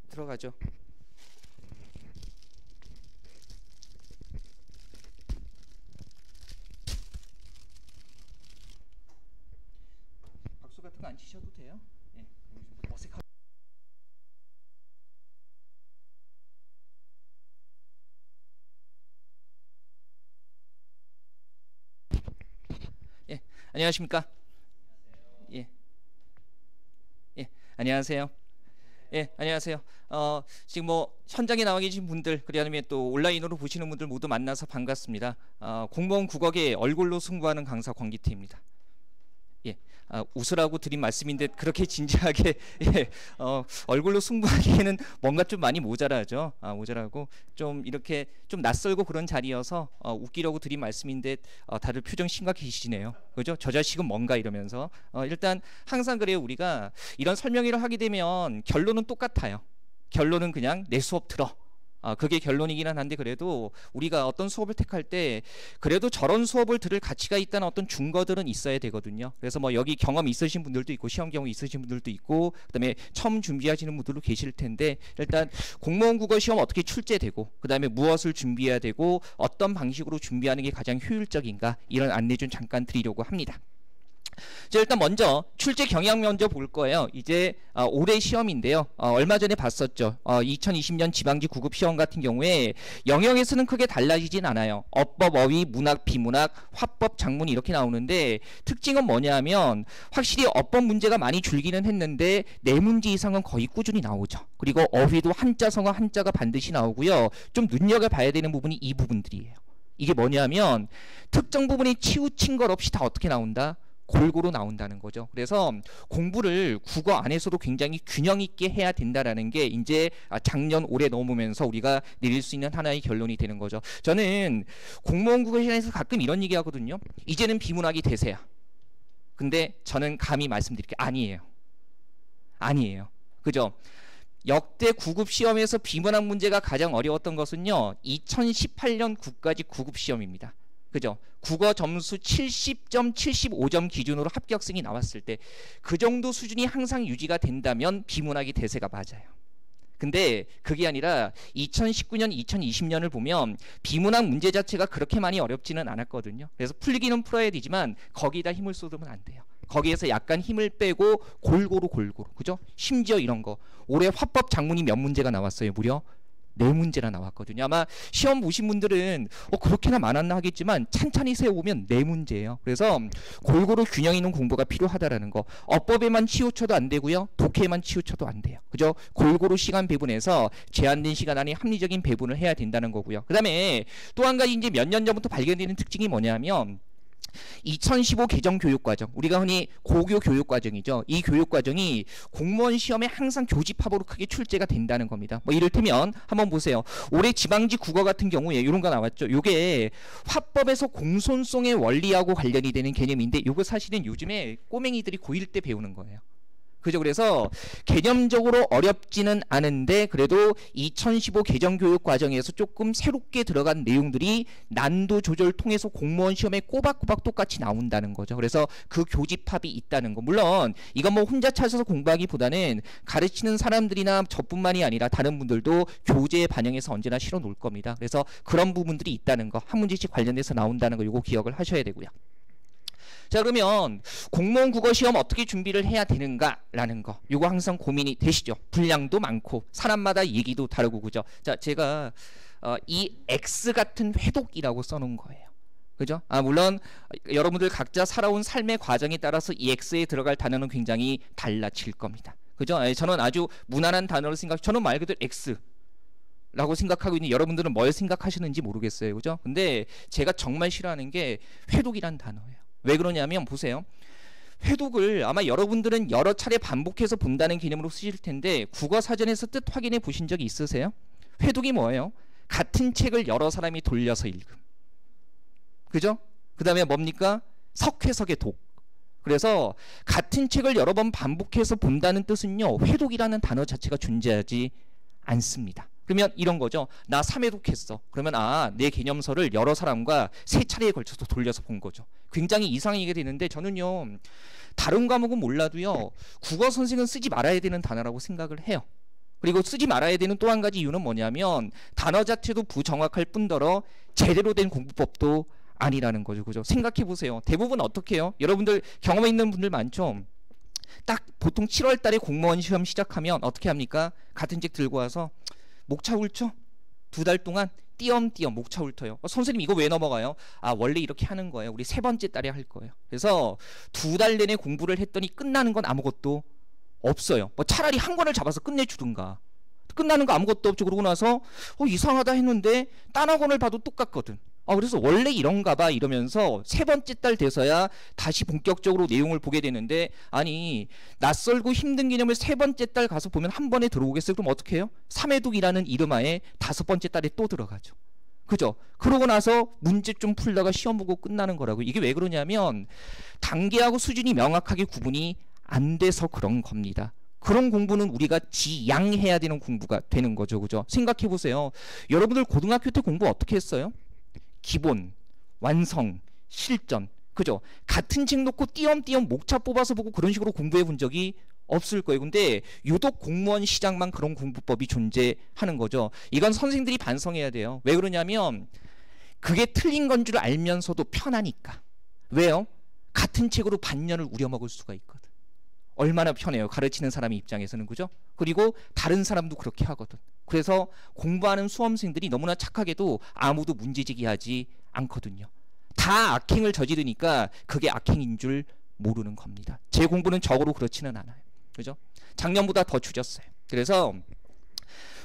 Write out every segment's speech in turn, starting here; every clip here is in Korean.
들어가죠. 박수 같은 거 안 치셔도 돼요. 예, 어색하. 예, 안녕하십니까? 예, 예, 안녕하세요. 예, 안녕하세요. 지금 뭐 현장에 나와 계신 분들, 그다음에 또 온라인으로 보시는 분들 모두 만나서 반갑습니다. 공무원 국어계 얼굴로 승부하는 강사 권기태입니다. 예, 웃으라고 드린 말씀인데 그렇게 진지하게 예, 얼굴로 승부하기에는 뭔가 좀 많이 모자라죠. 모자라고 좀 이렇게 좀 낯설고 그런 자리여서 웃기려고 드린 말씀인데 다들 표정 심각해지시네요. 그죠? 저 자식은 뭔가 이러면서 일단 항상 그래요. 우리가 이런 설명회를 하게 되면 결론은 똑같아요. 결론은 그냥 내 수업 들어. 그게 결론이기는 한데 그래도 우리가 어떤 수업을 택할 때 그래도 저런 수업을 들을 가치가 있다는 어떤 증거들은 있어야 되거든요. 그래서 뭐 여기 경험 있으신 분들도 있고 시험 경험 있으신 분들도 있고 그다음에 처음 준비하시는 분들도 계실 텐데 일단 공무원 국어 시험 어떻게 출제되고 그다음에 무엇을 준비해야 되고 어떤 방식으로 준비하는 게 가장 효율적인가 이런 안내 좀 잠깐 드리려고 합니다. 자, 일단 먼저 출제 경향 먼저 볼 거예요. 이제 올해 시험인데요. 얼마 전에 봤었죠. 2020년 지방지 9급 시험 같은 경우에 영역에서는 크게 달라지진 않아요. 어법, 어휘, 문학, 비문학, 화법, 작문 이렇게 나오는데 특징은 뭐냐면 확실히 어법 문제가 많이 줄기는 했는데 4문제 이상은 거의 꾸준히 나오죠. 그리고 어휘도 한자성어 한자가 반드시 나오고요. 좀 눈여겨봐야 되는 부분이 이 부분들이에요. 이게 뭐냐면 특정 부분이 치우친 것 없이 다 어떻게 나온다? 골고루 나온다는 거죠. 그래서 공부를 국어 안에서도 굉장히 균형 있게 해야 된다라는 게 이제 작년 올해 넘으면서 우리가 내릴 수 있는 하나의 결론이 되는 거죠. 저는 공무원 국어 시간에서 가끔 이런 얘기 하거든요. 이제는 비문학이 대세야. 근데 저는 감히 말씀드릴게요. 아니에요. 아니에요. 그죠? 역대 9급 시험에서 비문학 문제가 가장 어려웠던 것은요. 2018년 국가직 9급 시험입니다. 그죠? 국어 점수 70점, 75점 기준으로 합격생이 나왔을 때 그 정도 수준이 항상 유지가 된다면 비문학이 대세가 맞아요. 근데 그게 아니라 2019년, 2020년을 보면 비문학 문제 자체가 그렇게 많이 어렵지는 않았거든요. 그래서 풀기는 풀어야 되지만 거기다 힘을 쏟으면 안 돼요. 거기에서 약간 힘을 빼고 골고루 그죠? 심지어 이런 거 올해 화법 작문이 몇 문제가 나왔어요? 무려 4문제나 나왔거든요. 아마 시험 보신 분들은 그렇게나 많았나 하겠지만 찬찬히 세워보면 4문제예요. 그래서 골고루 균형 있는 공부가 필요하다라는 거. 어법에만 치우쳐도 안 되고요. 독해에만 치우쳐도 안 돼요. 그죠? 골고루 시간 배분해서 제한된 시간 안에 합리적인 배분을 해야 된다는 거고요. 그 다음에 또 한 가지 이제 몇 년 전부터 발견되는 특징이 뭐냐면 2015 개정 교육과정, 우리가 흔히 고교 교육과정이죠. 이 교육과정이 공무원 시험에 항상 교집합으로 크게 출제가 된다는 겁니다. 뭐 이를테면 한번 보세요. 올해 지방지 국어 같은 경우에 이런 거 나왔죠. 이게 화법에서 공손성의 원리하고 관련이 되는 개념인데 이거 사실은 요즘에 꼬맹이들이 고1 때 배우는 거예요. 그죠? 그래서 개념적으로 어렵지는 않은데 그래도 2015 개정교육 과정에서 조금 새롭게 들어간 내용들이 난도 조절 통해서 공무원 시험에 꼬박꼬박 똑같이 나온다는 거죠. 그래서 그 교집합이 있다는 거. 물론 이건 뭐 혼자 찾아서 공부하기보다는 가르치는 사람들이나 저뿐만이 아니라 다른 분들도 교재에 반영해서 언제나 실어 놓을 겁니다. 그래서 그런 부분들이 있다는 거. 한 문제씩 관련해서 나온다는 거 이거 기억을 하셔야 되고요. 자, 그러면 공무원 국어 시험 어떻게 준비를 해야 되는가라는 거. 이거 항상 고민이 되시죠. 분량도 많고 사람마다 얘기도 다르고 그죠. 자, 제가 이 X 같은 회독이라고 써놓은 거예요. 그죠? 물론 여러분들 각자 살아온 삶의 과정에 따라서 이 X에 들어갈 단어는 굉장히 달라질 겁니다. 그죠? 저는 아주 무난한 단어를 저는 말 그대로 X 라고 생각하고 있는 여러분들은 뭘 생각하시는지 모르겠어요. 그죠? 근데 제가 정말 싫어하는 게 회독이란 단어예요. 왜 그러냐면 보세요. 회독을 아마 여러분들은 여러 차례 반복해서 본다는 개념으로 쓰실 텐데 국어사전에서 뜻 확인해 보신 적이 있으세요? 회독이 뭐예요? 같은 책을 여러 사람이 돌려서 읽음. 그죠? 그 다음에 뭡니까? 석회석의 독. 그래서 같은 책을 여러 번 반복해서 본다는 뜻은요. 회독이라는 단어 자체가 존재하지 않습니다. 그러면 이런 거죠. 나 3회독했어. 그러면 내 개념서를 여러 사람과 3차례에 걸쳐서 돌려서 본 거죠. 굉장히 이상하게 되는데 저는요. 다른 과목은 몰라도요. 국어 선생은 쓰지 말아야 되는 단어라고 생각을 해요. 그리고 쓰지 말아야 되는 또 한 가지 이유는 뭐냐면 단어 자체도 부정확할 뿐더러 제대로 된 공부법도 아니라는 거죠. 그죠? 생각해 보세요. 대부분 어떻게 해요? 여러분들 경험에 있는 분들 많죠? 딱 보통 7월 달에 공무원 시험 시작하면 어떻게 합니까? 같은 책 들고 와서 목차 훑죠? 2달 동안 띄엄띄엄 목차 훑어요. 선생님 이거 왜 넘어가요? 원래 이렇게 하는 거예요. 우리 3번째 달에 할 거예요. 그래서 2달 내내 공부를 했더니 끝나는 건 아무것도 없어요. 차라리 한 권을 잡아서 끝내주든가. 끝나는 거 아무것도 없죠. 그러고 나서 이상하다 했는데 딴 학원을 봐도 똑같거든. 그래서 원래 이런가 봐 이러면서 3번째 달 돼서야 다시 본격적으로 내용을 보게 되는데 아니 낯설고 힘든 개념을 3번째 달 가서 보면 한 번에 들어오겠어요? 그럼 어떻게 해요? 3회독이라는 이름하에 5번째 달에 또 들어가죠. 그죠? 그러고 나서 문제 좀 풀다가 시험 보고 끝나는 거라고. 이게 왜 그러냐면 단계하고 수준이 명확하게 구분이 안 돼서 그런 겁니다. 그런 공부는 우리가 지양해야 되는 공부가 되는 거죠. 그죠? 생각해 보세요. 여러분들 고등학교 때 공부 어떻게 했어요? 기본, 완성, 실전. 그죠? 같은 책 놓고 띄엄띄엄 목차 뽑아서 보고 그런 식으로 공부해 본 적이 없을 거예요. 근데 유독 공무원 시장만 그런 공부법이 존재하는 거죠. 이건 선생님들이 반성해야 돼요. 왜 그러냐면 그게 틀린 건 줄 알면서도 편하니까. 왜요? 같은 책으로 반년을 우려먹을 수가 있거든. 얼마나 편해요. 가르치는 사람의 입장에서는. 그죠? 그리고 다른 사람도 그렇게 하거든. 그래서 공부하는 수험생들이 너무나 착하게도 아무도 문제제기하지 않거든요. 다 악행을 저지르니까 그게 악행인 줄 모르는 겁니다. 제 공부는 적어도 그렇지는 않아요. 그죠? 작년보다 더 줄였어요. 그래서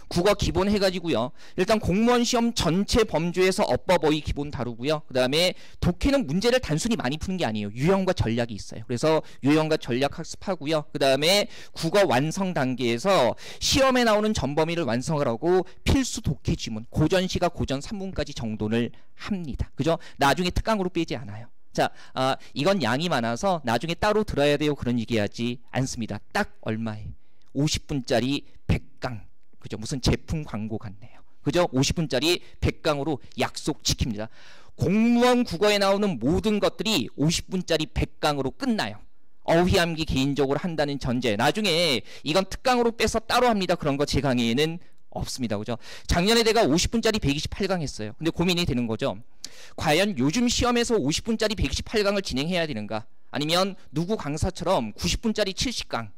국어 기본 해가지고요. 일단 공무원 시험 전체 범주에서 어법어휘 기본 다루고요. 그 다음에 독해는 문제를 단순히 많이 푸는 게 아니에요. 유형과 전략이 있어요. 그래서 유형과 전략 학습하고요. 그 다음에 국어 완성 단계에서 시험에 나오는 전범위를 완성을 하고 필수 독해 지문, 고전시가 고전 3문까지 정돈을 합니다. 그죠? 나중에 특강으로 빼지 않아요. 자, 이건 양이 많아서 나중에 따로 들어야 돼요. 그런 얘기하지 않습니다. 딱 얼마에? 50분짜리 100강. 그죠? 무슨 제품 광고 같네요. 그죠? 50분짜리 100강으로 약속 지킵니다. 공무원 국어에 나오는 모든 것들이 50분짜리 100강으로 끝나요. 어휘암기 개인적으로 한다는 전제. 나중에 이건 특강으로 빼서 따로 합니다. 그런 거 제 강의에는 없습니다. 그죠? 작년에 내가 50분짜리 128강 했어요. 근데 고민이 되는 거죠. 과연 요즘 시험에서 50분짜리 128강을 진행해야 되는가? 아니면 누구 강사처럼 90분짜리 70강,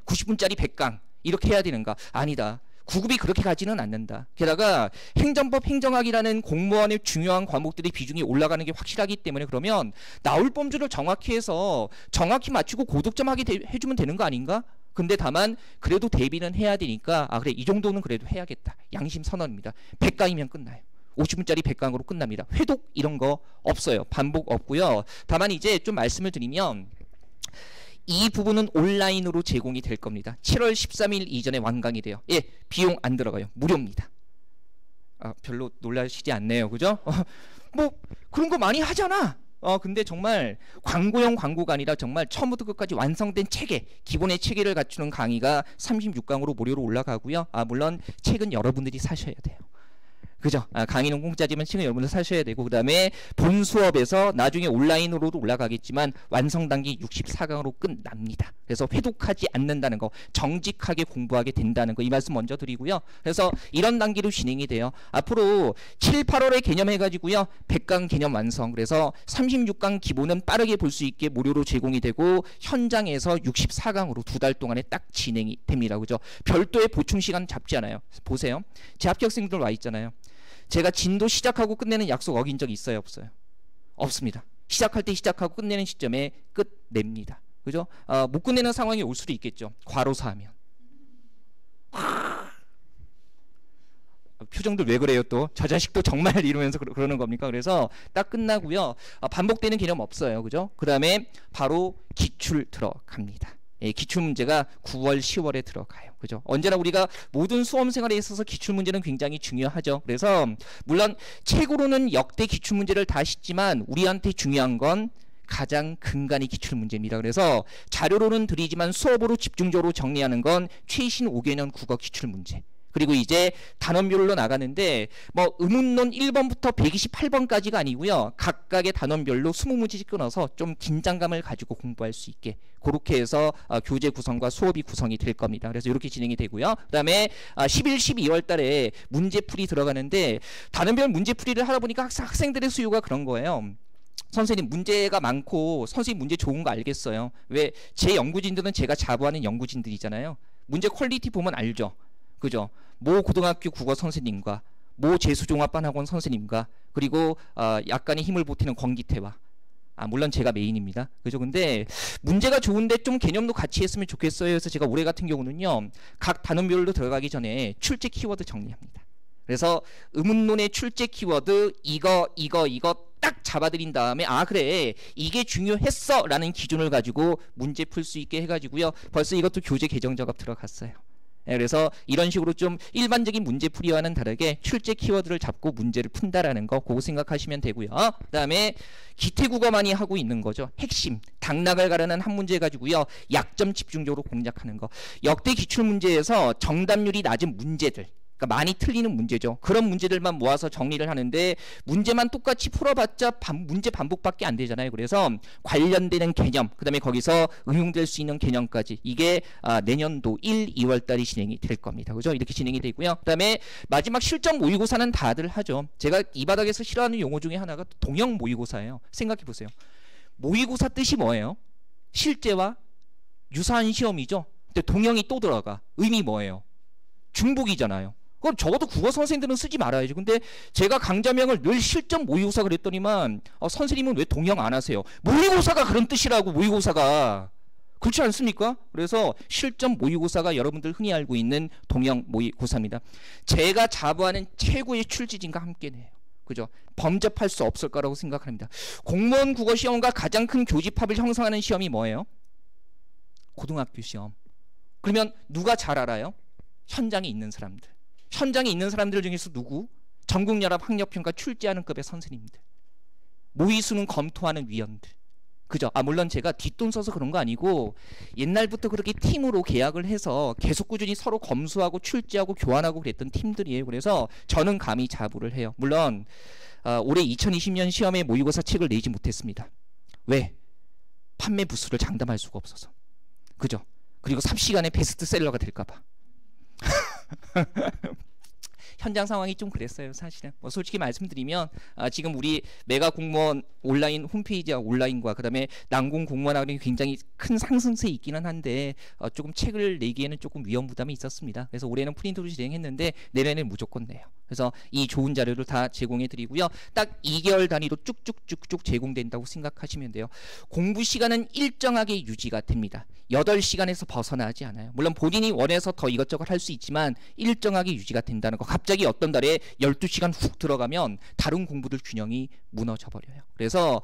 90분짜리 100강 이렇게 해야 되는가? 아니다. 구급이 그렇게 가지는 않는다. 게다가 행정법, 행정학이라는 공무원의 중요한 과목들의 비중이 올라가는 게 확실하기 때문에 그러면 나올 범주를 정확히 해서 정확히 맞추고 고득점 하게 해주면 되는 거 아닌가? 근데 다만 그래도 대비는 해야 되니까 그래 이 정도는 그래도 해야겠다. 양심 선언입니다. 100강이면 끝나요. 50분짜리 100강으로 끝납니다. 회독 이런 거 없어요. 반복 없고요. 다만 이제 좀 말씀을 드리면 이 부분은 온라인으로 제공이 될 겁니다. 7월 13일 이전에 완강이 돼요. 비용 안 들어가요. 무료입니다. 별로 놀라시지 않네요. 그죠? 뭐 그런 거 많이 하잖아. 근데 정말 광고용 광고가 아니라 정말 처음부터 끝까지 완성된 체계, 기본의 체계를 갖추는 강의가 36강으로 무료로 올라가고요. 물론 책은 여러분들이 사셔야 돼요. 그죠? 강의는 공짜지만 책은 여러분들 사셔야 되고 그 다음에 본 수업에서 나중에 온라인으로도 올라가겠지만 완성 단계 64강으로 끝납니다. 그래서 회독하지 않는다는 거, 정직하게 공부하게 된다는 거 이 말씀 먼저 드리고요. 그래서 이런 단계로 진행이 돼요. 앞으로 7, 8월에 개념해가지고요. 100강 개념 완성. 그래서 36강 기본은 빠르게 볼 수 있게 무료로 제공이 되고 현장에서 64강으로 2달 동안에 딱 진행이 됩니다. 그죠? 별도의 보충 시간 잡지 않아요. 보세요. 제 합격생들 와 있잖아요. 제가 진도 시작하고 끝내는 약속 어긴 적 있어요? 없어요? 없습니다. 시작할 때 시작하고 끝내는 시점에 끝냅니다. 그죠? 못 끝내는 상황이 올 수도 있겠죠. 과로사하면. 표정들 왜 그래요 또? 저 자식도 정말 이러면서 그러는 겁니까? 그래서 딱 끝나고요. 반복되는 개념 없어요. 그죠? 그 다음에 바로 기출 들어갑니다. 기출 문제가 9월, 10월에 들어가요. 그죠? 언제나 우리가 모든 수험 생활에 있어서 기출 문제는 굉장히 중요하죠. 그래서 물론 책으로는 역대 기출 문제를 다 씻지만 우리한테 중요한 건 가장 근간의 기출 문제입니다. 그래서 자료로는 드리지만 수업으로 집중적으로 정리하는 건 최신 5개년 국어 기출 문제. 그리고 이제 단원별로 나가는데 뭐 의문론 1번부터 128번까지가 아니고요. 각각의 단원별로 20문제씩 끊어서 좀 긴장감을 가지고 공부할 수 있게 그렇게 해서 교재 구성과 수업이 구성이 될 겁니다. 그래서 이렇게 진행이 되고요. 그다음에 11, 12월 달에 문제풀이 들어가는데 단원별 문제풀이를 하다 보니까 학생들의 수요가 그런 거예요. 선생님 문제가 많고 선생님 문제 좋은 거 알겠어요. 왜 제 연구진들은 제가 자부하는 연구진들이잖아요. 문제 퀄리티 보면 알죠. 그죠? 모 고등학교 국어 선생님과 모 재수종합반학원 선생님과 그리고 약간의 힘을 보태는 권기태와 물론 제가 메인입니다. 그죠? 근데 문제가 좋은데 좀 개념도 같이 했으면 좋겠어요. 그래서 제가 올해 같은 경우는요. 각 단원별로 들어가기 전에 출제 키워드 정리합니다. 그래서 의문론의 출제 키워드 이거 딱 잡아드린 다음에 그래 이게 중요했어 라는 기준을 가지고 문제 풀 수 있게 해가지고요. 벌써 이것도 교재 개정 작업 들어갔어요. 그래서 이런 식으로 좀 일반적인 문제풀이와는 다르게 출제 키워드를 잡고 문제를 푼다라는 거 그거 생각하시면 되고요. 그 다음에 기태국어 많이 하고 있는 거죠. 핵심 당락을 가르는 한 문제 가지고요. 약점 집중적으로 공략하는 거. 역대 기출문제에서 정답률이 낮은 문제들 그러니까 많이 틀리는 문제죠. 그런 문제들만 모아서 정리를 하는데 문제만 똑같이 풀어봤자 문제 반복밖에 안 되잖아요. 그래서 관련되는 개념, 그 다음에 거기서 응용될 수 있는 개념까지 이게 내년도 1, 2월 달이 진행이 될 겁니다. 그죠? 이렇게 진행이 되고요. 그 다음에 마지막 실전 모의고사는 다들 하죠. 제가 이 바닥에서 싫어하는 용어 중에 하나가 동형 모의고사예요. 생각해 보세요. 모의고사 뜻이 뭐예요? 실제와 유사한 시험이죠. 근데 동형이 또 들어가. 의미 뭐예요? 중복이잖아요. 그럼 적어도 국어 선생님들은 쓰지 말아야죠. 근데 제가 강좌명을 늘 실전 모의고사 그랬더니만 선생님은 왜 동형 안 하세요? 모의고사가 그런 뜻이라고 모의고사가. 그렇지 않습니까? 그래서 실전 모의고사가 여러분들 흔히 알고 있는 동형 모의고사입니다. 제가 자부하는 최고의 출제진과 함께 내요. 그죠? 범접할 수 없을 거라고 생각합니다. 공무원 국어 시험과 가장 큰 교집합을 형성하는 시험이 뭐예요? 고등학교 시험. 그러면 누가 잘 알아요? 현장에 있는 사람들. 현장에 있는 사람들 중에서 누구? 전국연합학력평가 출제하는 급의 선생님들. 모의수능 검토하는 위원들. 그죠? 물론 제가 뒷돈 써서 그런 거 아니고 옛날부터 그렇게 팀으로 계약을 해서 계속 꾸준히 서로 검수하고 출제하고 교환하고 그랬던 팀들이에요. 그래서 저는 감히 자부를 해요. 물론 올해 2020년 시험에 모의고사 책을 내지 못했습니다. 왜? 판매 부수를 장담할 수가 없어서. 그죠? 그리고 삽시간에 베스트셀러가 될까봐. 현장 상황이 좀 그랬어요. 사실은 솔직히 말씀드리면 지금 우리 메가 공무원 온라인 홈페이지와 온라인과 그 다음에 난공 공무원학원이 굉장히 큰 상승세에 있기는 한데 조금 책을 내기에는 조금 위험 부담이 있었습니다. 그래서 올해는 프린트로 진행했는데 내년에는 무조건 내요. 그래서 이 좋은 자료를 다 제공해 드리고요. 딱 2개월 단위로 쭉쭉쭉쭉 제공된다고 생각하시면 돼요. 공부 시간은 일정하게 유지가 됩니다. 8시간에서 벗어나지 않아요. 물론 본인이 원해서 더 이것저것 할 수 있지만 일정하게 유지가 된다는 거. 갑자기 어떤 달에 12시간 훅 들어가면 다른 공부들 균형이 무너져 버려요. 그래서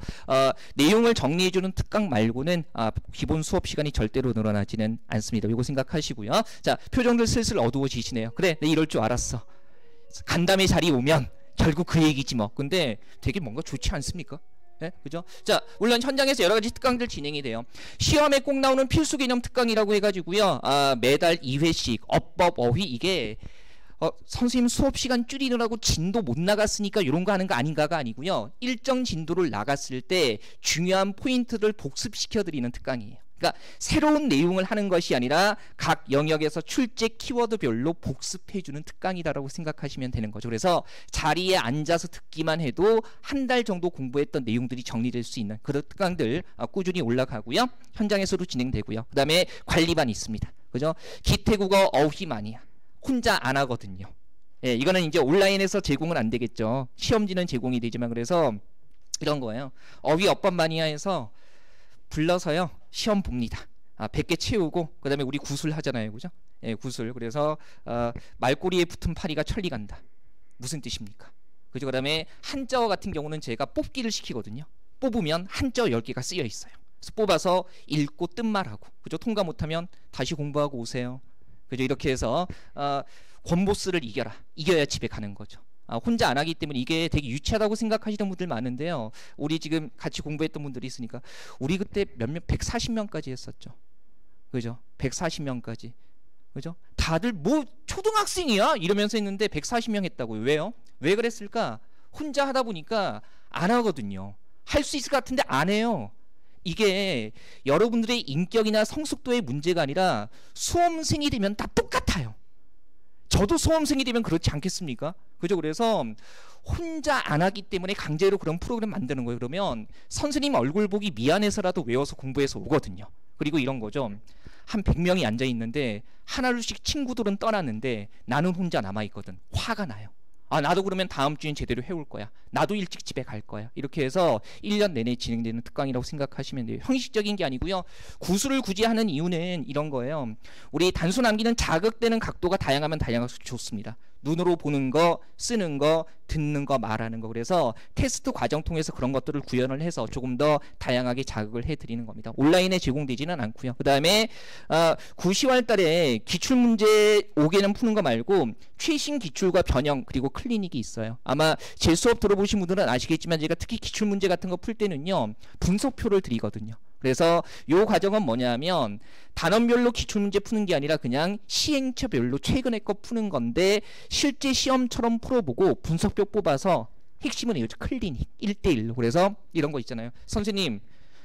내용을 정리해주는 특강 말고는 기본 수업 시간이 절대로 늘어나지는 않습니다. 이거 생각하시고요. 자, 표정들 슬슬 어두워지시네요. 그래, 내 이럴 줄 알았어. 간담회 자리 오면 결국 그 얘기지 뭐. 근데 되게 뭔가 좋지 않습니까? 네? 그죠? 자, 물론 현장에서 여러 가지 특강들 진행이 돼요. 시험에 꼭 나오는 필수 개념 특강이라고 해가지고요. 매달 2회씩 어법, 어휘 이게 선생님 수업 시간 줄이느라고 진도 못 나갔으니까 이런 거 하는 거 아닌가가 아니고요. 일정 진도를 나갔을 때 중요한 포인트를 복습시켜드리는 특강이에요. 그러니까 새로운 내용을 하는 것이 아니라 각 영역에서 출제 키워드별로 복습해주는 특강이다라고 생각하시면 되는 거죠. 그래서 자리에 앉아서 듣기만 해도 한 달 정도 공부했던 내용들이 정리될 수 있는 그런 특강들 꾸준히 올라가고요. 현장에서도 진행되고요. 그 다음에 관리반 있습니다. 그죠? 기태국어 어휘 마니아. 혼자 안 하거든요. 예, 이거는 이제 온라인에서 제공은 안 되겠죠. 시험지는 제공이 되지만 그래서 이런 거예요. 어휘 어법 마니아에서 불러서요. 시험 봅니다. 100개 채우고 그 다음에 우리 구술 하잖아요. 그죠? 예, 구술. 그래서 말꼬리에 붙은 파리가 천리 간다. 무슨 뜻입니까? 그죠? 그 다음에 한자어 같은 경우는 제가 뽑기를 시키거든요. 뽑으면 한자어 10개가 쓰여 있어요. 그래서 뽑아서 읽고 뜻말하고 그죠? 통과 못하면 다시 공부하고 오세요. 그죠? 이렇게 해서 권보스를 이겨야 집에 가는 거죠. 혼자 안 하기 때문에 이게 되게 유치하다고 생각하시는 분들 많은데요. 우리 지금 같이 공부했던 분들이 있으니까 우리 그때 몇몇 140명까지 했었죠. 그죠? 140명까지. 그죠? 다들 뭐 초등학생이야? 이러면서 했는데 140명 했다고요. 왜요? 왜 그랬을까? 혼자 하다 보니까 안 하거든요. 할 수 있을 것 같은데 안 해요. 이게 여러분들의 인격이나 성숙도의 문제가 아니라 수험생이 되면 다 똑같아요. 저도 수험생이 되면 그렇지 않겠습니까? 그죠? 그래서 혼자 안 하기 때문에 강제로 그런 프로그램 만드는 거예요. 그러면 선생님 얼굴 보기 미안해서라도 외워서 공부해서 오거든요. 그리고 이런 거죠. 한 100명이 앉아 있는데 하나둘씩 친구들은 떠났는데 나는 혼자 남아있거든. 화가 나요. 아, 나도 그러면 다음 주엔 제대로 해올 거야. 나도 일찍 집에 갈 거야. 이렇게 해서 1년 내내 진행되는 특강이라고 생각하시면 돼요. 형식적인 게 아니고요. 구술을 굳이 하는 이유는 이런 거예요. 우리 단수 남기는 자극되는 각도가 다양하면 다양할수록 좋습니다. 눈으로 보는 거, 쓰는 거, 듣는 거, 말하는 거. 그래서 테스트 과정 통해서 그런 것들을 구현을 해서 조금 더 다양하게 자극을 해드리는 겁니다. 온라인에 제공되지는 않고요. 그 다음에 9, 10월 달에 기출문제 5개는 푸는 거 말고 최신 기출과 변형 그리고 클리닉이 있어요. 아마 제 수업 들어보신 분들은 아시겠지만 제가 특히 기출문제 같은 거 풀 때는요. 분석표를 드리거든요. 그래서 요 과정은 뭐냐면 단원별로 기출문제 푸는 게 아니라 그냥 시행처별로 최근에 거 푸는 건데 실제 시험처럼 풀어보고 분석표 뽑아서 핵심은 이거죠. 클리닉 1대1로. 그래서 이런 거 있잖아요. 선생님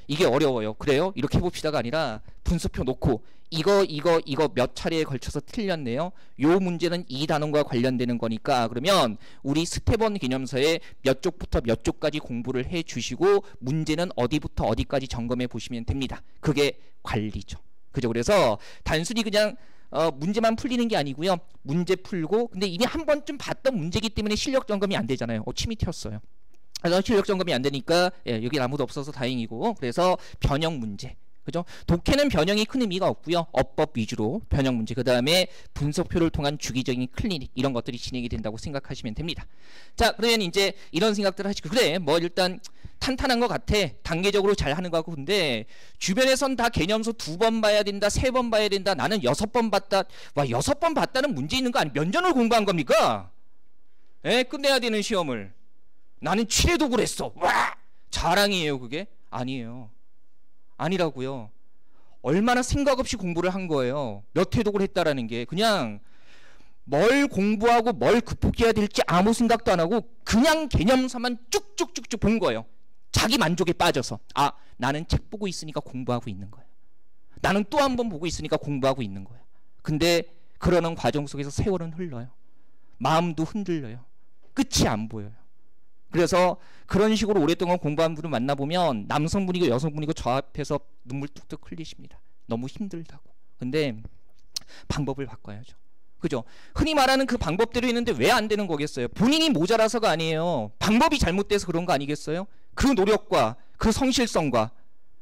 이게 어려워요. 그래요? 이렇게 해봅시다가 아니라 분석표 놓고 이거 몇 차례에 걸쳐서 틀렸네요. 요 문제는 이 단원과 관련되는 거니까 그러면 우리 스텝 1 개념서에 몇 쪽부터 몇 쪽까지 공부를 해 주시고 문제는 어디부터 어디까지 점검해 보시면 됩니다. 그게 관리죠. 그죠? 그래서 단순히 그냥 문제만 풀리는 게 아니고요. 문제 풀고 근데 이미 한 번쯤 봤던 문제이기 때문에 실력 점검이 안 되잖아요. 침이 튀었어요. 그래서 실력 점검이 안 되니까 여기 아무도 없어서 다행이고 그래서 변형 문제. 그죠? 독해는 변형이 큰 의미가 없고요. 어법 위주로 변형 문제. 그 다음에 분석표를 통한 주기적인 클리닉 이런 것들이 진행이 된다고 생각하시면 됩니다. 자, 그러면 이제 이런 생각들을 하시고 그래 뭐 일단 탄탄한 것 같아. 단계적으로 잘 하는 것 같고 근데 주변에선 다 개념서 2번 봐야 된다. 3번 봐야 된다. 나는 6번 봤다. 와 6번 봤다는 문제 있는 거 아니 면전을 공부한 겁니까? 끝내야 되는 시험을. 나는 7회도 그랬어. 와! 자랑이에요 그게? 아니에요. 아니라고요. 얼마나 생각 없이 공부를 한 거예요. 몇 회독을 했다라는 게 그냥 뭘 공부하고 뭘 극복해야 될지 아무 생각도 안 하고 그냥 개념서만 쭉쭉쭉쭉 본 거예요. 자기 만족에 빠져서 아 나는 책 보고 있으니까 공부하고 있는 거예요. 나는 또 한 번 보고 있으니까 공부하고 있는 거예요. 근데 그러는 과정 속에서 세월은 흘러요. 마음도 흔들려요. 끝이 안 보여요. 그래서 그런 식으로 오랫동안 공부한 분을 만나보면 남성분이고 여성분이고 저 앞에서 눈물 뚝뚝 흘리십니다. 너무 힘들다고. 근데 방법을 바꿔야죠. 그죠? 흔히 말하는 그 방법대로 했는데 왜 안 되는 거겠어요? 본인이 모자라서가 아니에요. 방법이 잘못돼서 그런 거 아니겠어요? 그 노력과 그 성실성과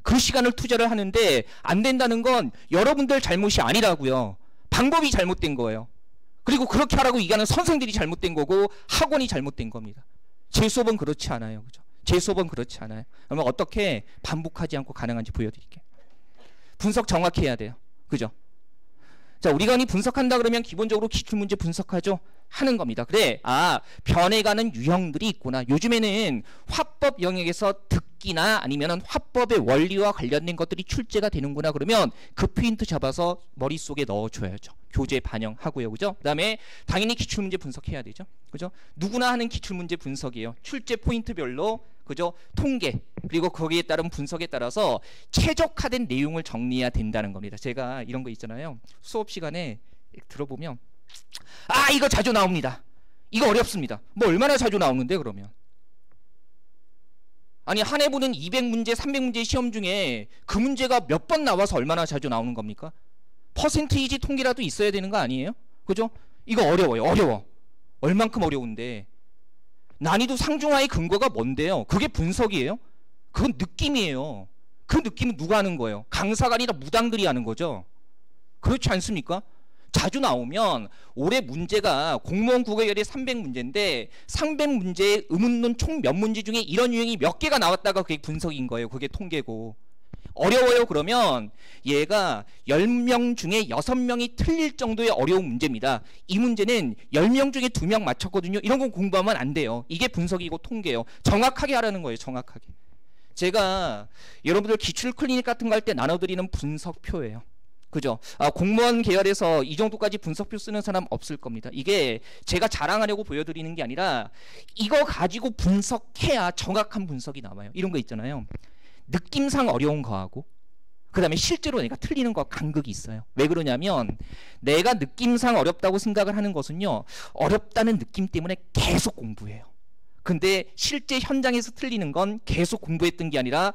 그 시간을 투자를 하는데 안 된다는 건 여러분들 잘못이 아니라고요. 방법이 잘못된 거예요. 그리고 그렇게 하라고 얘기하는 선생들이 잘못된 거고 학원이 잘못된 겁니다. 제 수업은 그렇지 않아요. 그죠? 제 수업은 그렇지 않아요. 그러면 어떻게 반복하지 않고 가능한지 보여드릴게요. 분석 정확히 해야 돼요. 그죠? 자, 우리가 분석한다 그러면 기본적으로 기출문제 분석하죠? 하는 겁니다. 그래, 아, 변해가는 유형들이 있구나. 요즘에는 화법 영역에서 듣기나 아니면 화법의 원리와 관련된 것들이 출제가 되는구나. 그러면 그 포인트 잡아서 머릿속에 넣어줘야죠. 교재 반영하고요. 그죠? 그 다음에 당연히 기출문제 분석해야 되죠. 그죠? 누구나 하는 기출문제 분석이에요. 출제 포인트별로 그죠? 통계 그리고 거기에 따른 분석에 따라서 최적화된 내용을 정리해야 된다는 겁니다. 제가 이런 거 있잖아요. 수업 시간에 들어보면 아 이거 자주 나옵니다. 이거 어렵습니다. 뭐 얼마나 자주 나오는데 그러면 아니 한 해 보는 200문제 300문제 시험 중에 그 문제가 몇 번 나와서 얼마나 자주 나오는 겁니까? 퍼센테이지 통계라도 있어야 되는 거 아니에요? 그죠? 이거 어려워요. 어려워. 얼만큼 어려운데 난이도 상중하의 근거가 뭔데요? 그게 분석이에요? 그건 느낌이에요. 그 느낌은 누가 하는 거예요? 강사가 아니라 무당들이 하는 거죠. 그렇지 않습니까? 자주 나오면 올해 문제가 공무원 국어열의 300문제인데 300문제의 의문론 총 몇 문제 중에 이런 유형이 몇 개가 나왔다가 그게 분석인 거예요. 그게 통계고. 어려워요 그러면 얘가 10명 중에 6명이 틀릴 정도의 어려운 문제입니다. 이 문제는 10명 중에 2명 맞췄거든요. 이런 거 공부하면 안 돼요. 이게 분석이고 통계예요. 정확하게 하라는 거예요. 정확하게. 제가 여러분들 기출 클리닉 같은 거 할 때 나눠드리는 분석표예요. 그죠? 공무원 계열에서 이 정도까지 분석표 쓰는 사람 없을 겁니다. 이게 제가 자랑하려고 보여드리는 게 아니라 이거 가지고 분석해야 정확한 분석이 나와요. 이런 거 있잖아요. 느낌상 어려운 거하고 그 다음에 실제로 내가 틀리는 거 간극이 있어요. 왜 그러냐면 내가 느낌상 어렵다고 생각을 하는 것은요, 어렵다는 느낌 때문에 계속 공부해요. 근데 실제 현장에서 틀리는 건 계속 공부했던 게 아니라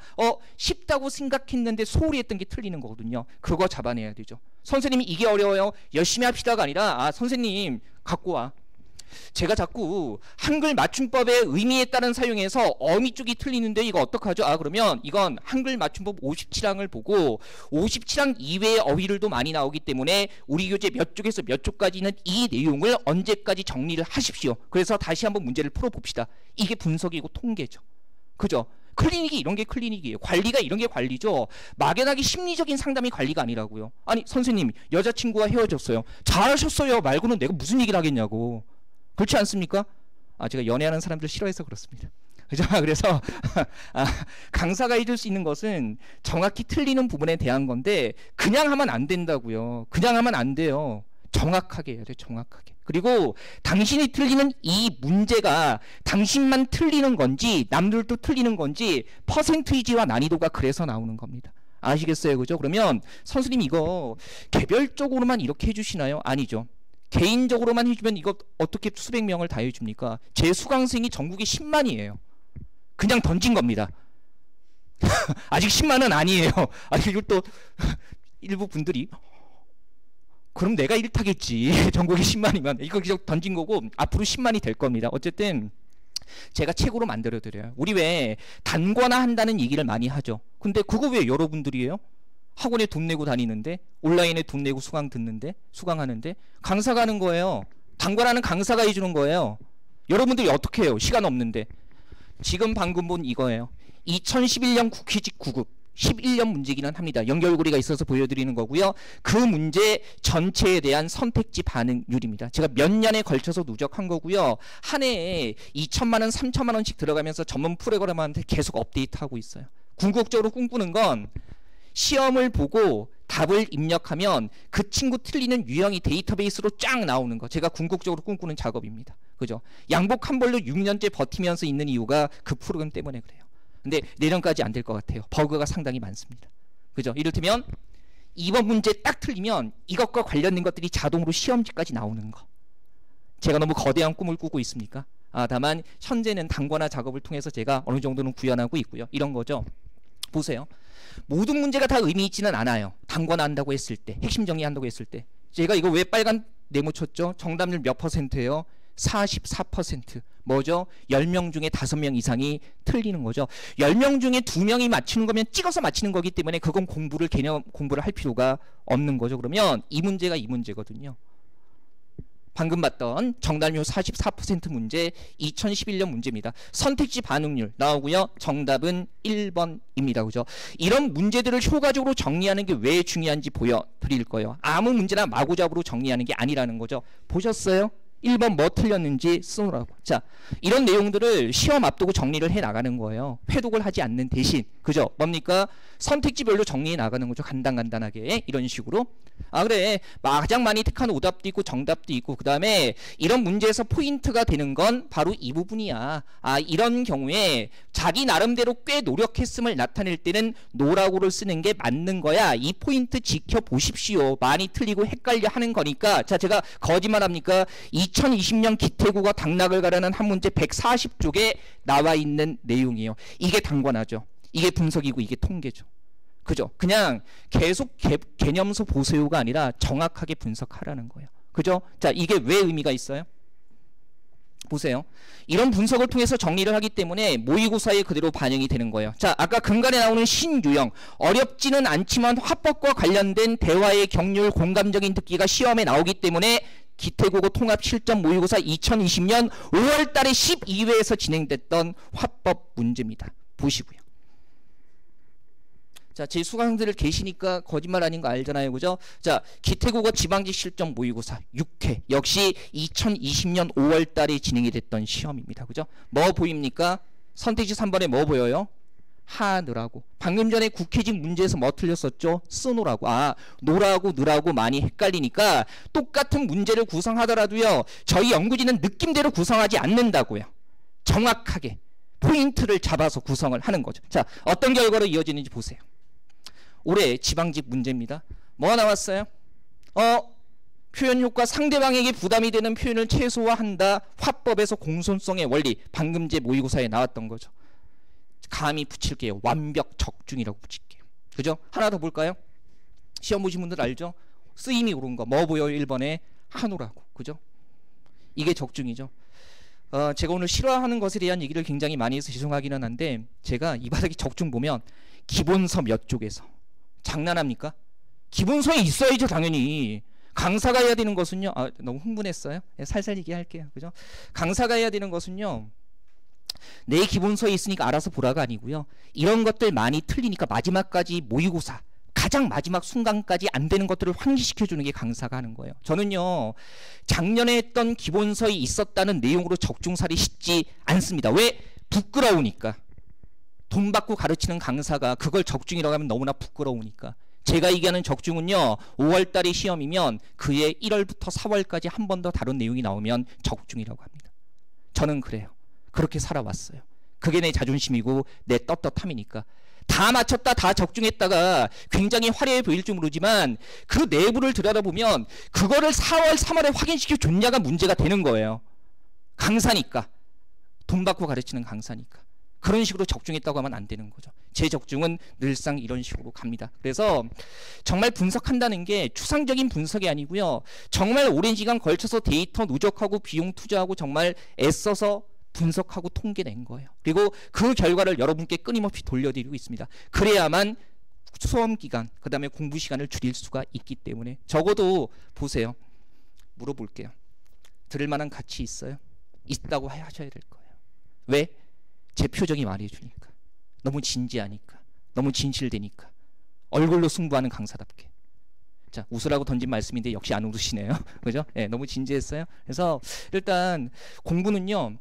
쉽다고 생각했는데 소홀히 했던 게 틀리는 거거든요. 그거 잡아내야 되죠. 선생님이 이게 어려워요, 열심히 합시다가 아니라 선생님 갖고 와. 제가 자꾸 한글 맞춤법의 의미에 따른 사용해서 어미 쪽이 틀리는데 이거 어떡하죠? 그러면 이건 한글 맞춤법 57항을 보고 57항 이외의 어휘들도 많이 나오기 때문에 우리 교재 몇 쪽에서 몇 쪽까지는 이 내용을 언제까지 정리를 하십시오. 그래서 다시 한번 문제를 풀어봅시다. 이게 분석이고 통계죠. 그죠? 클리닉이 이런 게 클리닉이에요. 관리가 이런 게 관리죠. 막연하게 심리적인 상담이 관리가 아니라고요. 아니 선생님, 여자친구와 헤어졌어요. 잘하셨어요 말고는 내가 무슨 얘기를 하겠냐고. 그렇지 않습니까? 제가 연애하는 사람들 싫어해서 그렇습니다. 그죠? 그래서 강사가 해줄 수 있는 것은 정확히 틀리는 부분에 대한 건데 그냥 하면 안 된다고요. 그냥 하면 안 돼요. 정확하게 해야 돼요. 정확하게. 그리고 당신이 틀리는 이 문제가 당신만 틀리는 건지 남들도 틀리는 건지 퍼센트이지와 난이도가 그래서 나오는 겁니다. 아시겠어요? 그죠? 그러면 선생님 이거 개별적으로만 이렇게 해주시나요? 아니죠. 개인적으로만 해주면 이거 어떻게 수백 명을 다 해줍니까? 제 수강생이 전국에 10만이에요. 그냥 던진 겁니다. 아직 10만은 아니에요. 그리고 또 일부 분들이 그럼 내가 1타겠지. 전국에 10만이면 이거 그냥 던진 거고 앞으로 10만이 될 겁니다. 어쨌든 제가 책으로 만들어 드려요. 우리 왜 단권화한다는 얘기를 많이 하죠. 근데 그거 왜 여러분들이에요? 학원에 돈 내고 다니는데, 온라인에 돈 내고 수강 듣는데, 수강하는데 강사가 하는 거예요. 단권화는 강사가 해주는 거예요. 여러분들이 어떻게 해요? 시간 없는데. 지금 방금 본 이거예요. 2011년 국회직 9급 11년 문제기는 합니다. 연결고리가 있어서 보여드리는 거고요. 그 문제 전체에 대한 선택지 반응률입니다. 제가 몇 년에 걸쳐서 누적한 거고요. 한 해에 2천만 원, 3천만 원씩 들어가면서 전문 프로그래머한테 계속 업데이트하고 있어요. 궁극적으로 꿈꾸는 건 시험을 보고 답을 입력하면 그 친구 틀리는 유형이 데이터베이스로 쫙 나오는 거. 제가 궁극적으로 꿈꾸는 작업입니다. 그죠? 양복 한 벌로 6년째 버티면서 있는 이유가 그 프로그램 때문에 그래요. 근데 내년까지 안 될 것 같아요. 버그가 상당히 많습니다. 그죠? 이를테면 이번 문제 딱 틀리면 이것과 관련된 것들이 자동으로 시험지까지 나오는 거. 제가 너무 거대한 꿈을 꾸고 있습니까? 다만 현재는 단권화 작업을 통해서 제가 어느 정도는 구현하고 있고요. 이런 거죠. 보세요. 모든 문제가 다 의미 있지는 않아요. 단권화한다고 했을 때, 핵심 정리한다고 했을 때. 제가 이거 왜 빨간 네모 쳤죠? 정답률 몇 %예요? 44%. 뭐죠? 10명 중에 5명 이상이 틀리는 거죠. 10명 중에 2명이 맞추는 거면 찍어서 맞히는 거기 때문에 그건 공부를 할 필요가 없는 거죠. 그러면 이 문제가 이 문제거든요. 방금 봤던 정답률 44% 문제 2011년 문제입니다. 선택지 반응률 나오고요. 정답은 1번입니다. 그죠? 이런 문제들을 효과적으로 정리하는 게 왜 중요한지 보여드릴 거예요. 아무 문제나 마구잡이로 정리하는 게 아니라는 거죠. 보셨어요? 1번 뭐 틀렸는지 쓰느라고. 자, 이런 내용들을 시험 앞두고 정리를 해 나가는 거예요. 회독을 하지 않는 대신. 그죠? 뭡니까? 선택지별로 정리해 나가는 거죠. 간단하게 이런 식으로. 그래, 가장 많이 택한 오답도 있고 정답도 있고, 그 다음에 이런 문제에서 포인트가 되는 건 바로 이 부분이야. 이런 경우에 자기 나름대로 꽤 노력했음을 나타낼 때는 노라고를 쓰는 게 맞는 거야. 이 포인트 지켜보십시오. 많이 틀리고 헷갈려 하는 거니까. 자, 제가 거짓말합니까? 2020년 기태국어 당락을 가르는 한 문제 140쪽에 나와 있는 내용이에요. 이게 단권화죠. 이게 분석이고 이게 통계죠. 그죠? 그냥 계속 개념서 보세요가 아니라 정확하게 분석하라는 거예요. 그죠? 자, 이게 왜 의미가 있어요? 보세요. 이런 분석을 통해서 정리를 하기 때문에 모의고사에 그대로 반영이 되는 거예요. 자, 아까 근간에 나오는 신유형. 어렵지는 않지만 화법과 관련된 대화의 격률, 공감적인 듣기가 시험에 나오기 때문에 기태국어 통합 실전 모의고사 2020년 5월 달에 12회에서 진행됐던 화법 문제입니다. 보시고요. 자, 제 수강생들 계시니까 거짓말 아닌 거 알잖아요. 그죠? 자, 기태국어 지방직 실전 모의고사 6회. 역시 2020년 5월 달에 진행이 됐던 시험입니다. 그죠? 뭐 보입니까? 선택지 3번에 뭐 보여요? 하느라고. 방금 전에 국회직 문제에서 뭐 틀렸었죠? 쓰노라고. 아, 노라고 느라고 많이 헷갈리니까 똑같은 문제를 구성하더라도요, 저희 연구진은 느낌대로 구성하지 않는다고요. 정확하게 포인트를 잡아서 구성을 하는 거죠. 자, 어떤 결과로 이어지는지 보세요. 올해 지방직 문제입니다. 뭐가 나왔어요? 표현 효과, 상대방에게 부담이 되는 표현을 최소화한다. 화법에서 공손성의 원리. 방금제 모의고사에 나왔던 거죠. 감히 붙일게요. 완벽 적중이라고 붙일게요. 그죠? 하나 더 볼까요? 시험 보신 분들 알죠? 쓰임이 옳은 거. 뭐 보여요? 1번에 한우라고. 그죠? 이게 적중이죠. 제가 오늘 실화하는 것에 대한 얘기를 굉장히 많이 해서 죄송하기는 한데, 제가 이 바닥에 적중 보면 기본서 몇 쪽에서 장난합니까? 기본서에 있어야죠, 당연히. 강사가 해야 되는 것은요, 너무 흥분했어요? 살살 얘기할게요. 그죠? 강사가 해야 되는 것은요, 내 기본서에 있으니까 알아서 보라가 아니고요, 이런 것들 많이 틀리니까 마지막까지 모의고사 가장 마지막 순간까지 안 되는 것들을 환기시켜주는 게 강사가 하는 거예요. 저는요, 작년에 했던 기본서에 있었다는 내용으로 적중살이 쉽지 않습니다. 왜? 부끄러우니까. 돈 받고 가르치는 강사가 그걸 적중이라고 하면 너무나 부끄러우니까. 제가 얘기하는 적중은요, 5월달에 시험이면 그해 1월부터 4월까지 한 번 더 다른 내용이 나오면 적중이라고 합니다. 저는 그래요. 그렇게 살아왔어요. 그게 내 자존심이고 내 떳떳함이니까. 다 맞췄다, 다 적중했다가 굉장히 화려해 보일지 모르지만 그 내부를 들여다보면 그거를 4월, 3월에 확인시켜 줬냐가 문제가 되는 거예요. 강사니까. 돈 받고 가르치는 강사니까. 그런 식으로 적중했다고 하면 안 되는 거죠. 제 적중은 늘상 이런 식으로 갑니다. 그래서 정말 분석한다는 게 추상적인 분석이 아니고요, 정말 오랜 시간 걸쳐서 데이터 누적하고 비용 투자하고 정말 애써서 분석하고 통계 낸 거예요. 그리고 그 결과를 여러분께 끊임없이 돌려드리고 있습니다. 그래야만 수험 기간, 그 다음에 공부 시간을 줄일 수가 있기 때문에. 적어도 보세요. 물어볼게요. 들을 만한 가치 있어요? 있다고 하셔야 될 거예요. 왜? 제 표정이 말해주니까. 너무 진지하니까. 너무 진실되니까. 얼굴로 승부하는 강사답게. 자, 웃으라고 던진 말씀인데 역시 안 웃으시네요. 그죠? 네, 너무 진지했어요. 그래서 일단 공부는요,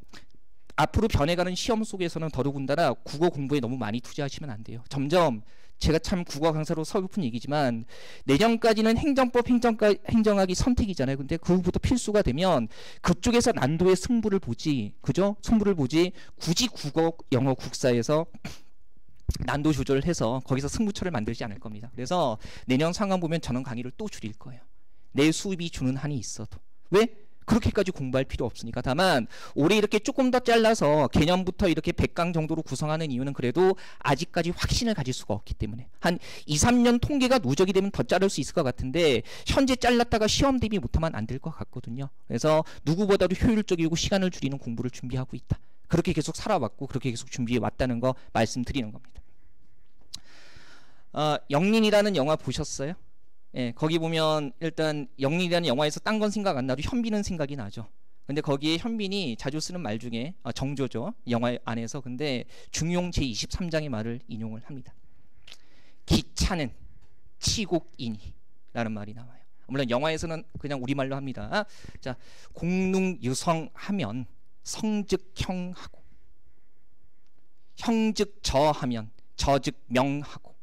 앞으로 변해가는 시험 속에서는 더더군다나 국어 공부에 너무 많이 투자하시면 안 돼요. 점점, 제가 참 국어 강사로 서글픈 얘기지만 내년까지는 행정법, 행정학이 선택이잖아요. 근데 그 후부터 필수가 되면 그쪽에서 난도의 승부를 보지, 그죠? 승부를 보지, 굳이 국어, 영어, 국사에서 난도 조절을 해서 거기서 승부처를 만들지 않을 겁니다. 그래서 내년 상황 보면 저는 강의를 또 줄일 거예요. 내 수입이 주는 한이 있어도. 왜? 그렇게까지 공부할 필요 없으니까. 다만 올해 이렇게 조금 더 잘라서 개념부터 이렇게 100강 정도로 구성하는 이유는 그래도 아직까지 확신을 가질 수가 없기 때문에. 한 2, 3년 통계가 누적이 되면 더 자를 수 있을 것 같은데 현재 잘랐다가 시험 대비 못하면 안 될 것 같거든요. 그래서 누구보다도 효율적이고 시간을 줄이는 공부를 준비하고 있다. 그렇게 계속 살아왔고 그렇게 계속 준비해 왔다는 거 말씀드리는 겁니다. 영린이라는 영화 보셨어요? 예, 거기 보면 일단 영린이라는 영화에서 딴 건 생각 안 나도 현빈은 생각이 나죠. 근데 거기에 현빈이 자주 쓰는 말 중에 정조죠. 영화 안에서. 근데 중용 제23장의 말을 인용을 합니다. 기차는 치곡이니 라는 말이 나와요. 물론 영화에서는 그냥 우리말로 합니다. 자, 공능유성하면 성즉형하고, 형즉 저하면 저즉 명하고,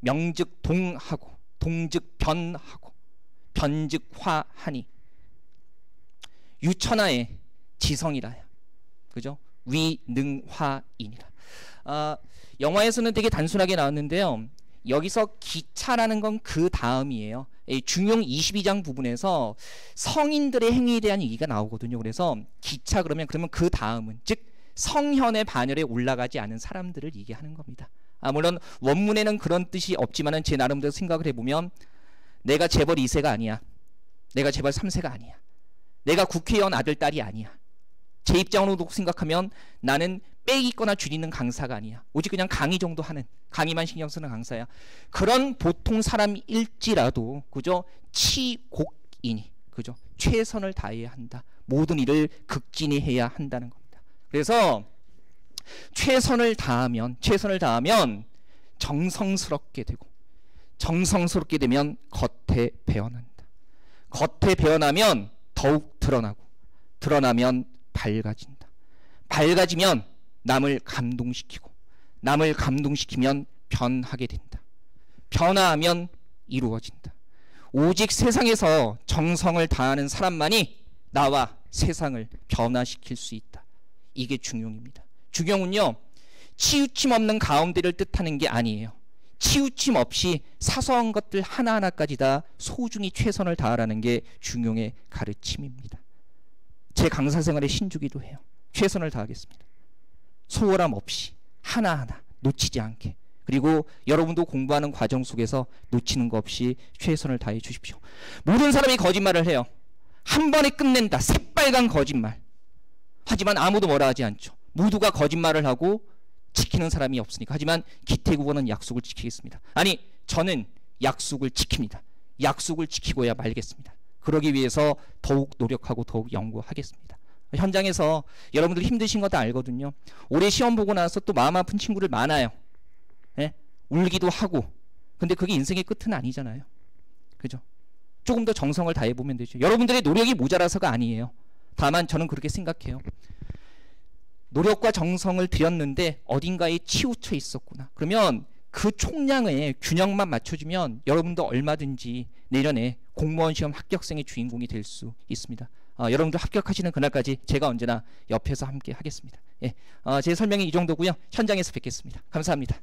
명즉 동하고, 동즉 변하고, 변즉 화하니 유천하의 지성이라야. 그죠? 위능화이니라. 영화에서는 되게 단순하게 나왔는데요. 여기서 기차라는 건 그 다음이에요. 중용 22장 부분에서 성인들의 행위에 대한 얘기가 나오거든요. 그래서 기차 그러면 그 다음은, 즉 성현의 반열에 올라가지 않은 사람들을 얘기하는 겁니다. 물론 원문에는 그런 뜻이 없지만은 제 나름대로 생각을 해보면 내가 재벌 2세가 아니야. 내가 재벌 3세가 아니야. 내가 국회의원 아들, 딸이 아니야. 제 입장으로 생각하면 나는 빼기거나 줄이는 강사가 아니야. 오직 그냥 강의 정도 하는, 강의만 신경 쓰는 강사야. 그런 보통 사람일지라도, 그죠? 치곡이니, 그죠? 최선을 다해야 한다. 모든 일을 극진히 해야 한다는 겁니다. 그래서 최선을 다하면 정성스럽게 되고, 정성스럽게 되면 겉에 배어난다. 겉에 배어나면 더욱 드러나고, 드러나면 밝아진다. 밝아지면 남을 감동시키고, 남을 감동시키면 변하게 된다. 변화하면 이루어진다. 오직 세상에서 정성을 다하는 사람만이 나와 세상을 변화시킬 수 있다. 이게 중용입니다. 중용은요, 치우침 없는 가운데를 뜻하는 게 아니에요. 치우침 없이 사소한 것들 하나하나까지 다 소중히 최선을 다하라는 게 중용의 가르침입니다. 제 강사 생활의 신주기도 해요. 최선을 다하겠습니다. 소홀함 없이 하나하나 놓치지 않게. 그리고 여러분도 공부하는 과정 속에서 놓치는 거 없이 최선을 다해 주십시오. 모든 사람이 거짓말을 해요. 한 번에 끝낸다. 새빨간 거짓말. 하지만 아무도 뭐라 하지 않죠. 모두가 거짓말을 하고 지키는 사람이 없으니까. 하지만 기태국어는 약속을 지키겠습니다. 아니, 저는 약속을 지킵니다. 약속을 지키고야 말겠습니다. 그러기 위해서 더욱 노력하고 더욱 연구하겠습니다. 현장에서 여러분들 힘드신 거 다 알거든요. 올해 시험 보고 나서 또 마음 아픈 친구들 많아요. 예? 울기도 하고. 근데 그게 인생의 끝은 아니잖아요. 그죠? 조금 더 정성을 다해보면 되죠. 여러분들의 노력이 모자라서가 아니에요. 다만 저는 그렇게 생각해요. 노력과 정성을 들였는데 어딘가에 치우쳐 있었구나. 그러면 그 총량의 균형만 맞춰주면 여러분도 얼마든지 내년에 공무원 시험 합격생의 주인공이 될 수 있습니다. 여러분들 합격하시는 그날까지 제가 언제나 옆에서 함께 하겠습니다. 예, 제 설명이 이 정도고요. 현장에서 뵙겠습니다. 감사합니다.